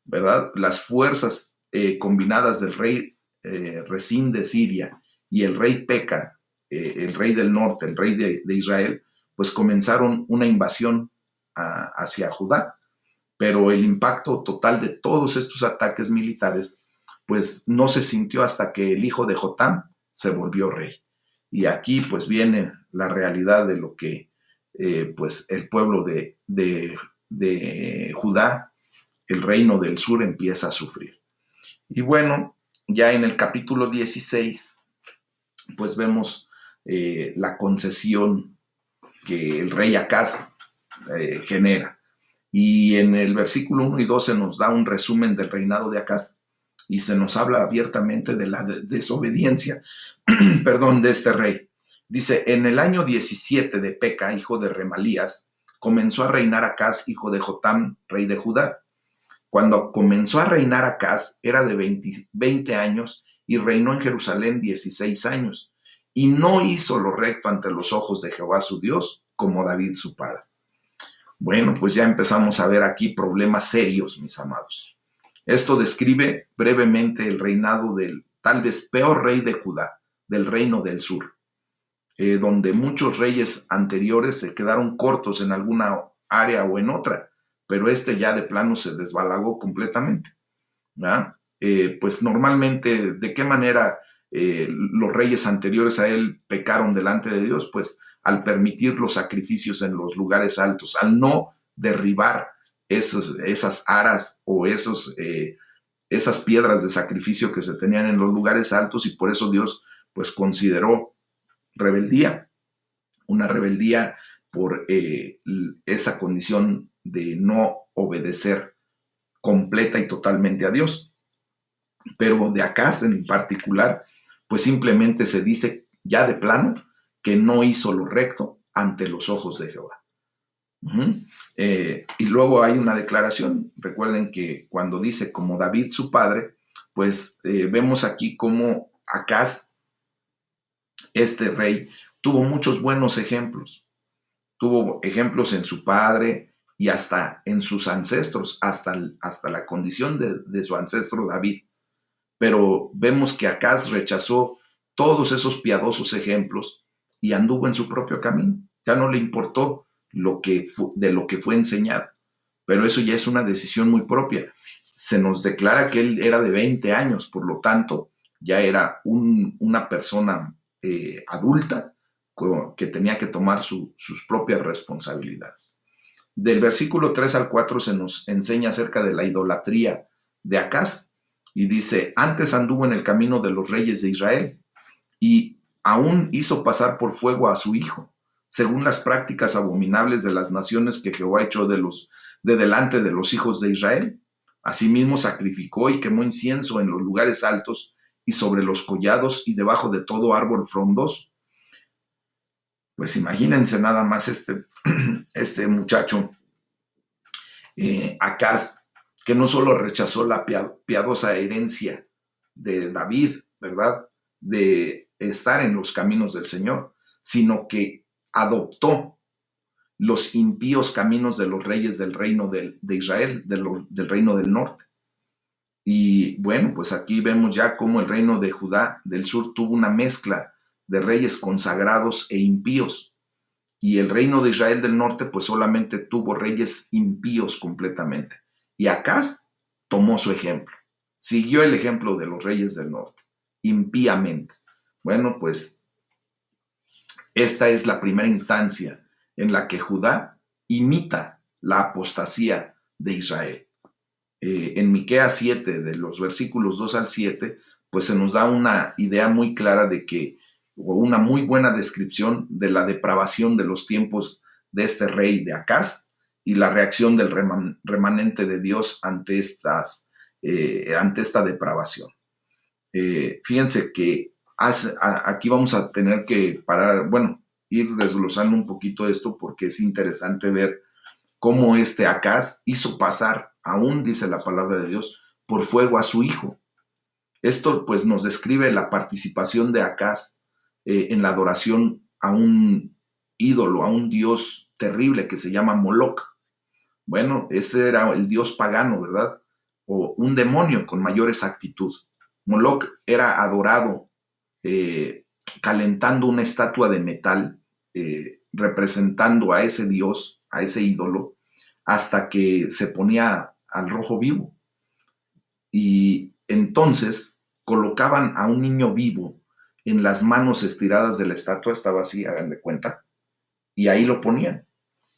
¿verdad? Las fuerzas combinadas del rey Resín de Siria y el rey Peca, el rey del norte, el rey de Israel, pues comenzaron una invasión hacia Judá. Pero el impacto total de todos estos ataques militares, pues no se sintió hasta que el hijo de Jotam se volvió rey. Y aquí pues viene la realidad de lo que pues el pueblo de Judá, el reino del sur, empieza a sufrir. Y bueno, ya en el capítulo 16, pues vemos la concesión que el rey Acaz genera. Y en el versículo 1 y 2 se nos da un resumen del reinado de Acaz y se nos habla abiertamente de la desobediencia, perdón, de este rey. Dice, en el año 17 de Peca, hijo de Remalías, comenzó a reinar Acaz, hijo de Jotam, rey de Judá. Cuando comenzó a reinar Acaz, era de 20 años y reinó en Jerusalén 16 años. Y no hizo lo recto ante los ojos de Jehová su Dios, como David su padre. Bueno, pues ya empezamos a ver aquí problemas serios, mis amados. Esto describe brevemente el reinado del tal vez peor rey de Judá, del reino del sur, donde muchos reyes anteriores se quedaron cortos en alguna área o en otra, pero este ya de plano se desbalagó completamente. Pues normalmente, ¿de qué manera los reyes anteriores a él pecaron delante de Dios? Pues al permitir los sacrificios en los lugares altos, al no derribar esas aras o esas piedras de sacrificio que se tenían en los lugares altos, y por eso Dios pues consideró rebeldía, una rebeldía por esa condición de no obedecer completa y totalmente a Dios. Pero de Acaz en particular, pues simplemente se dice ya de plano que no hizo lo recto ante los ojos de Jehová. Y luego hay una declaración. Recuerden que cuando dice como David su padre, pues vemos aquí como Acaz, este rey, tuvo muchos buenos ejemplos. Tuvo ejemplos en su padre y hasta en sus ancestros, hasta la condición de su ancestro David. Pero vemos que Acaz rechazó todos esos piadosos ejemplos y anduvo en su propio camino. Ya no le importó de lo que fue enseñado. Pero eso ya es una decisión muy propia. Se nos declara que él era de 20 años, por lo tanto, ya era una persona adulta que tenía que tomar sus propias responsabilidades. Del versículo 3 al 4 se nos enseña acerca de la idolatría de Acaz. Y dice, antes anduvo en el camino de los reyes de Israel y aún hizo pasar por fuego a su hijo, según las prácticas abominables de las naciones que Jehová echó de delante de los hijos de Israel. Asimismo sacrificó y quemó incienso en los lugares altos y sobre los collados y debajo de todo árbol frondoso. Pues imagínense nada más este muchacho, Acaz, que no solo rechazó la piadosa herencia de David, ¿verdad? De estar en los caminos del Señor, sino que adoptó los impíos caminos de los reyes del reino de Israel, del reino del norte. Y bueno, pues aquí vemos ya cómo el reino de Judá del sur tuvo una mezcla de reyes consagrados e impíos. Y el reino de Israel del norte pues solamente tuvo reyes impíos completamente. Y Acaz tomó su ejemplo, siguió el ejemplo de los reyes del norte, impíamente. Bueno, pues esta es la primera instancia en la que Judá imita la apostasía de Israel. En Miqueas 7, de los versículos 2 al 7, pues se nos da una idea muy clara de que, o una muy buena descripción de la depravación de los tiempos de este rey de Acaz y la reacción del remanente de Dios ante esta depravación. Fíjense que aquí vamos a tener que parar, bueno, ir desglosando un poquito esto porque es interesante ver cómo este Acaz hizo pasar, aún dice la palabra de Dios, por fuego a su hijo. Esto pues nos describe la participación de Acaz en la adoración a un ídolo, a un dios terrible que se llama Moloch. Bueno, ese era el dios pagano, ¿verdad? O un demonio con mayor exactitud. Moloch era adorado eh, calentando una estatua de metal, representando a ese dios, a ese ídolo, hasta que se ponía al rojo vivo. Y entonces colocaban a un niño vivo en las manos estiradas de la estatua, estaba así, hagan de cuenta, y ahí lo ponían.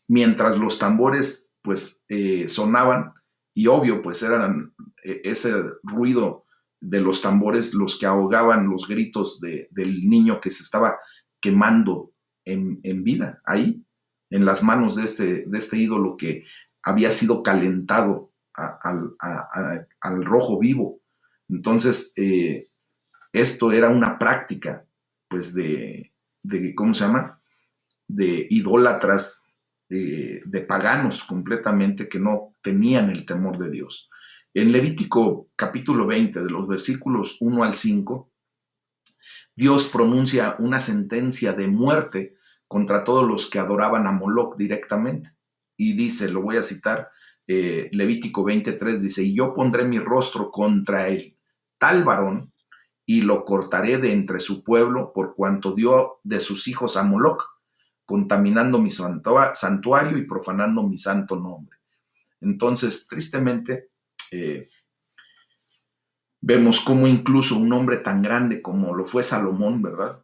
Mientras los tambores pues sonaban, y obvio pues eran ese ruido de los tambores los que ahogaban los gritos del niño que se estaba quemando en vida, ahí, en las manos de este ídolo que había sido calentado al rojo vivo. Entonces, esto era una práctica, pues, ¿cómo se llama? De idólatras, de paganos completamente que no tenían el temor de Dios. En Levítico capítulo 20, de los versículos 1 al 5, Dios pronuncia una sentencia de muerte contra todos los que adoraban a Moloch directamente. Y dice, lo voy a citar, Levítico 23 dice, y yo pondré mi rostro contra él, tal varón, y lo cortaré de entre su pueblo por cuanto dio de sus hijos a Moloch, contaminando mi santuario y profanando mi santo nombre. Entonces, tristemente, vemos cómo incluso un hombre tan grande como lo fue Salomón, ¿verdad?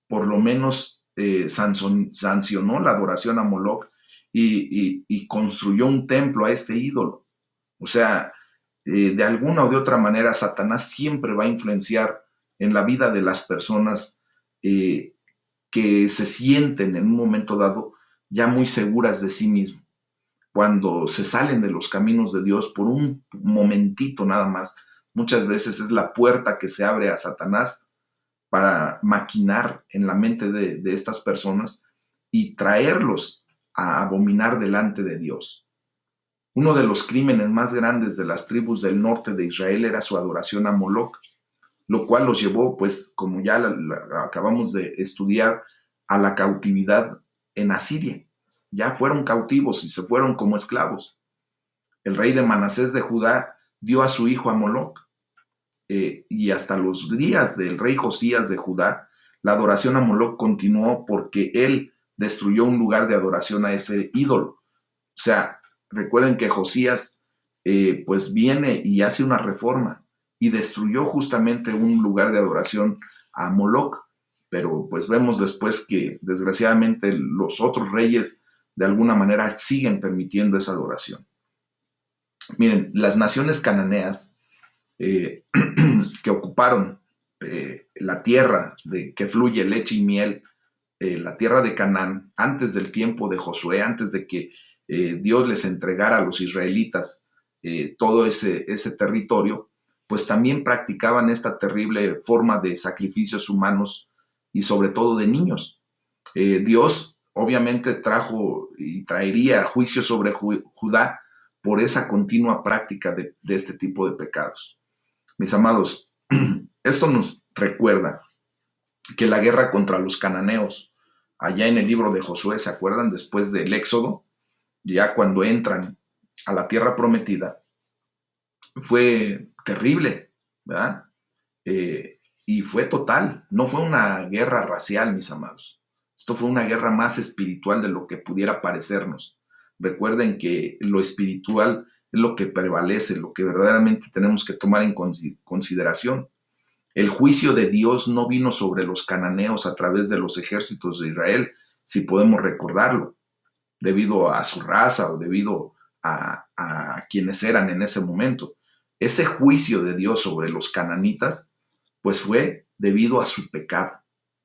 Por lo menos sancionó la adoración a Moloch y construyó un templo a este ídolo. O sea, de alguna o de otra manera, Satanás siempre va a influenciar en la vida de las personas que se sienten en un momento dado ya muy seguras de sí mismo. Cuando se salen de los caminos de Dios por un momentito nada más, muchas veces es la puerta que se abre a Satanás para maquinar en la mente de estas personas y traerlos a abominar delante de Dios. Uno de los crímenes más grandes de las tribus del norte de Israel era su adoración a Moloch, lo cual los llevó, pues, como ya acabamos de estudiar, a la cautividad en Asiria. Ya fueron cautivos y se fueron como esclavos. El rey de Manasés de Judá dio a su hijo a Moloch, y hasta los días del rey Josías de Judá, la adoración a Moloch continuó porque él destruyó un lugar de adoración a ese ídolo. O sea, recuerden que Josías pues viene y hace una reforma y destruyó justamente un lugar de adoración a Moloch, pero pues vemos después que desgraciadamente los otros reyes de alguna manera siguen permitiendo esa adoración. Miren, las naciones cananeas eh, que ocuparon la tierra de que fluye leche y miel, la tierra de Canaán, antes del tiempo de Josué, antes de que Dios les entregara a los israelitas todo ese territorio, pues también practicaban esta terrible forma de sacrificios humanos y sobre todo de niños. Dios obviamente trajo y traería juicio sobre Judá por esa continua práctica de este tipo de pecados. Mis amados, esto nos recuerda que la guerra contra los cananeos, allá en el libro de Josué, ¿se acuerdan? Después del Éxodo, ya cuando entran a la tierra prometida, fue terrible, ¿verdad? Y fue total, no fue una guerra racial, mis amados. Esto fue una guerra más espiritual de lo que pudiera parecernos. Recuerden que lo espiritual es lo que prevalece, lo que verdaderamente tenemos que tomar en consideración. El juicio de Dios no vino sobre los cananeos a través de los ejércitos de Israel, si podemos recordarlo, debido a su raza o debido a quienes eran en ese momento. Ese juicio de Dios sobre los cananitas, pues fue debido a su pecado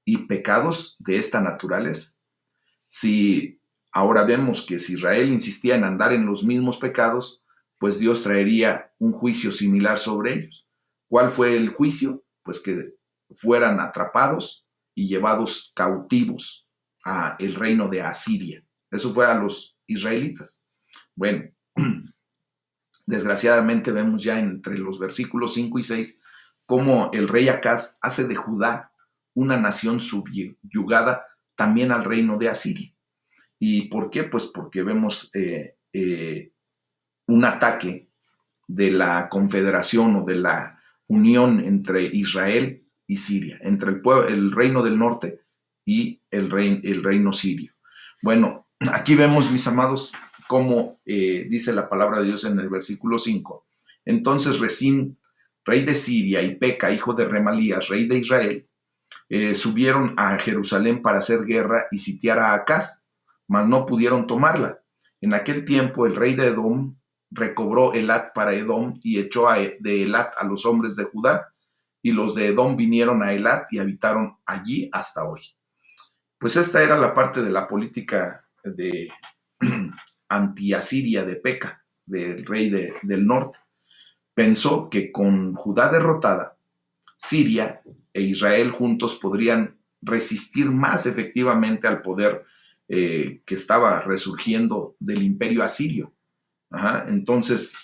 y pecados de esta naturaleza. Si ahora vemos que si Israel insistía en andar en los mismos pecados, pues Dios traería un juicio similar sobre ellos. ¿Cuál fue el juicio? Pues que fueran atrapados y llevados cautivos a el reino de Asiria. Eso fue a los israelitas. Bueno, desgraciadamente vemos ya entre los versículos 5 y 6 cómo el rey Acaz hace de Judá una nación subyugada también al reino de Asiria. ¿Y por qué? Pues porque vemos un ataque de la confederación o de la unión entre Israel y Siria, entre el reino del norte y el reino sirio. Bueno, aquí vemos, mis amados, cómo dice la palabra de Dios en el versículo 5. Entonces Resín, rey de Siria, y Peca, hijo de Remalías, rey de Israel, subieron a Jerusalén para hacer guerra y sitiar a Acaz, mas no pudieron tomarla. En aquel tiempo el rey de Edom recobró Elat para Edom y echó de Elat a los hombres de Judá, y los de Edom vinieron a Elat y habitaron allí hasta hoy. Pues esta era la parte de la política de anti-asiria de Peca, del rey del norte. Pensó que con Judá derrotada, Siria e Israel juntos podrían resistir más efectivamente al poder que estaba resurgiendo del imperio asirio. Entonces,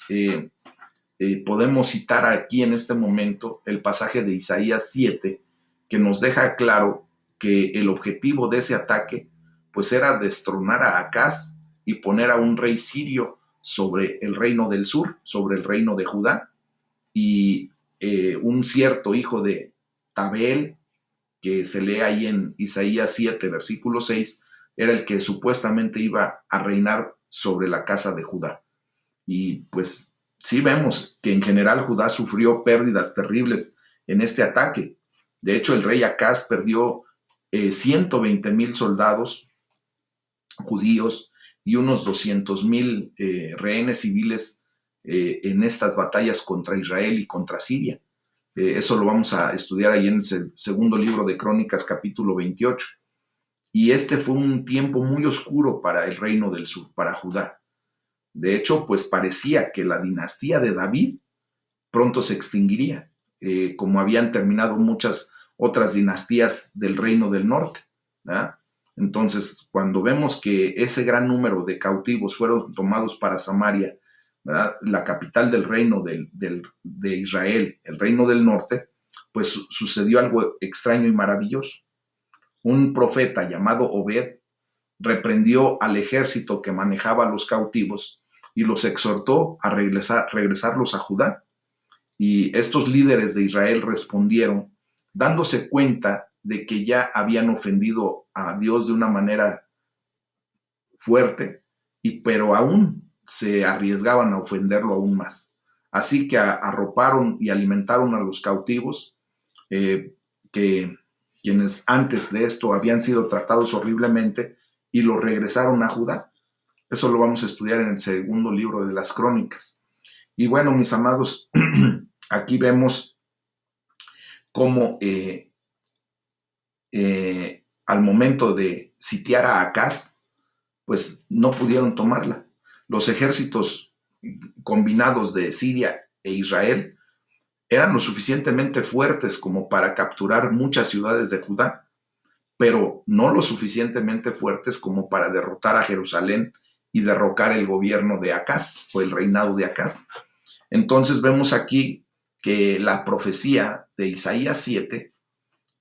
podemos citar aquí en este momento el pasaje de Isaías 7, que nos deja claro que el objetivo de ese ataque pues era destronar a Acaz y poner a un rey sirio sobre el reino del sur, sobre el reino de Judá, y un cierto hijo de Tabeel, que se lee ahí en Isaías 7, versículo 6, era el que supuestamente iba a reinar sobre la casa de Judá. Y pues sí vemos que en general Judá sufrió pérdidas terribles en este ataque. De hecho, el rey Acaz perdió 120,000 soldados judíos y unos 200,000 rehenes civiles en estas batallas contra Israel y contra Siria. Eso lo vamos a estudiar ahí en el segundo libro de Crónicas, capítulo 28. Y este fue un tiempo muy oscuro para el reino del sur, para Judá. De hecho, pues parecía que la dinastía de David pronto se extinguiría, como habían terminado muchas otras dinastías del reino del norte, ¿verdad? Entonces, cuando vemos que ese gran número de cautivos fueron tomados para Samaria, ¿verdad?, la capital del reino de Israel, el reino del norte, pues sucedió algo extraño y maravilloso. Un profeta llamado Obed reprendió al ejército que manejaba a los cautivos y los exhortó a regresarlos a Judá. Y estos líderes de Israel respondieron, dándose cuenta de que ya habían ofendido a Dios de una manera fuerte, pero aún se arriesgaban a ofenderlo aún más. Así que arroparon y alimentaron a los cautivos, que quienes antes de esto habían sido tratados horriblemente, y los regresaron a Judá. Eso lo vamos a estudiar en el segundo libro de las Crónicas. Y bueno, mis amados, aquí vemos cómo al momento de sitiar a Acaz, pues no pudieron tomarla. Los ejércitos combinados de Siria e Israel eran lo suficientemente fuertes como para capturar muchas ciudades de Judá, pero no lo suficientemente fuertes como para derrotar a Jerusalén y derrocar el gobierno de Acaz o el reinado de Acaz. Entonces vemos aquí que la profecía de Isaías 7,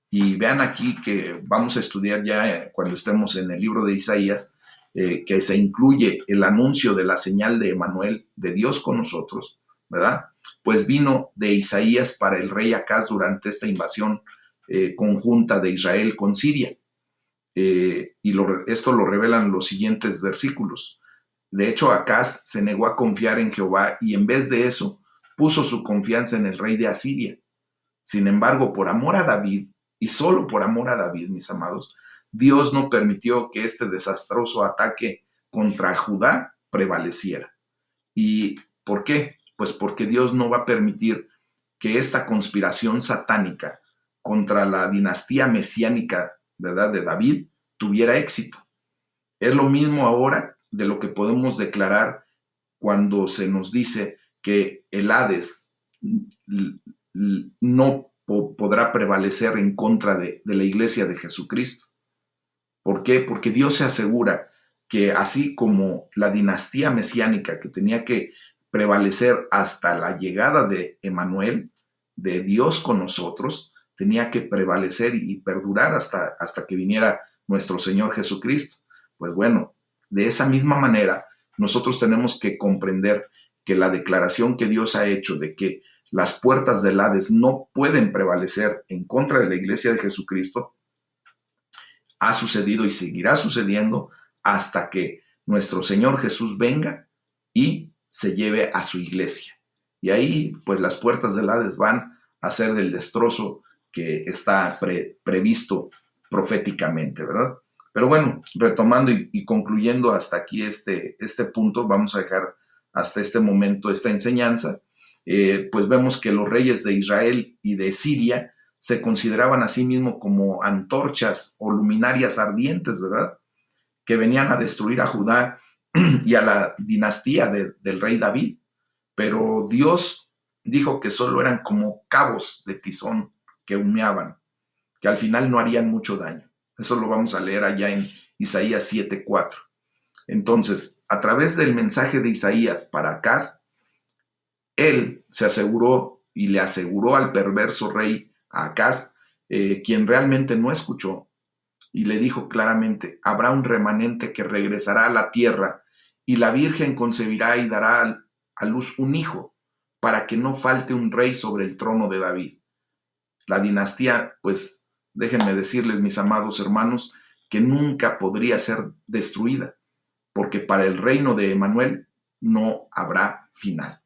y vean aquí que vamos a estudiar ya cuando estemos en el libro de Isaías, que se incluye el anuncio de la señal de Emanuel, de Dios con nosotros, ¿verdad? Pues vino de Isaías para el rey Acaz durante esta invasión conjunta de Israel con Siria. Y esto lo revelan los siguientes versículos. De hecho, Acaz se negó a confiar en Jehová y en vez de eso puso su confianza en el rey de Asiria. Sin embargo, por amor a David, y solo por amor a David, mis amados, Dios no permitió que este desastroso ataque contra Judá prevaleciera. ¿Y por qué? Pues porque Dios no va a permitir que esta conspiración satánica contra la dinastía mesiánica, ¿verdad?, de David tuviera éxito. Es lo mismo ahora de lo que podemos declarar cuando se nos dice que el Hades no podrá prevalecer en contra de la iglesia de Jesucristo. ¿Por qué? Porque Dios se asegura que así como la dinastía mesiánica que tenía que prevalecer hasta la llegada de Emmanuel, de Dios con nosotros, tenía que prevalecer y perdurar hasta que viniera nuestro Señor Jesucristo. Pues bueno, de esa misma manera, nosotros tenemos que comprender que la declaración que Dios ha hecho de que las puertas del Hades no pueden prevalecer en contra de la iglesia de Jesucristo, ha sucedido y seguirá sucediendo hasta que nuestro Señor Jesús venga y se lleve a su iglesia. Y ahí, pues las puertas del Hades van a ser del destrozo que está previsto proféticamente, ¿verdad? Pero bueno, retomando y concluyendo hasta aquí este punto, vamos a dejar hasta este momento esta enseñanza. Pues vemos que los reyes de Israel y de Siria se consideraban a sí mismos como antorchas o luminarias ardientes, ¿verdad?, que venían a destruir a Judá y a la dinastía del rey David. Pero Dios dijo que solo eran como cabos de tizón que humeaban, que al final no harían mucho daño. Eso lo vamos a leer allá en Isaías 7:4. Entonces, a través del mensaje de Isaías para Acaz, él se aseguró y le aseguró al perverso rey Acaz, quien realmente no escuchó, y le dijo claramente: habrá un remanente que regresará a la tierra, y la Virgen concebirá y dará a luz un hijo, para que no falte un rey sobre el trono de David. La dinastía, pues déjenme decirles, mis amados hermanos, que nunca podría ser destruida, porque para el reino de Emmanuel no habrá final.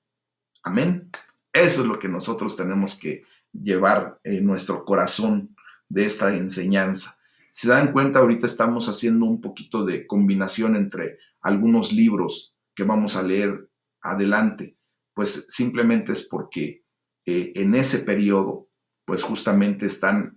Amén. Eso es lo que nosotros tenemos que llevar en nuestro corazón de esta enseñanza. Si se dan cuenta, ahorita estamos haciendo un poquito de combinación entre algunos libros que vamos a leer adelante, pues simplemente es porque en ese periodo, pues justamente están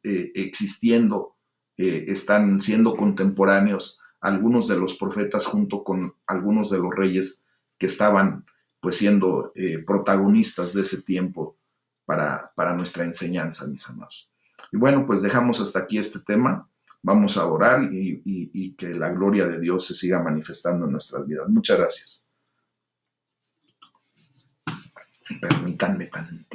existiendo, están siendo contemporáneos algunos de los profetas junto con algunos de los reyes que estaban pues siendo protagonistas de ese tiempo para nuestra enseñanza, mis amados. Y bueno, pues dejamos hasta aquí este tema. Vamos a orar y que la gloria de Dios se siga manifestando en nuestras vidas. Muchas gracias. Permítanme tan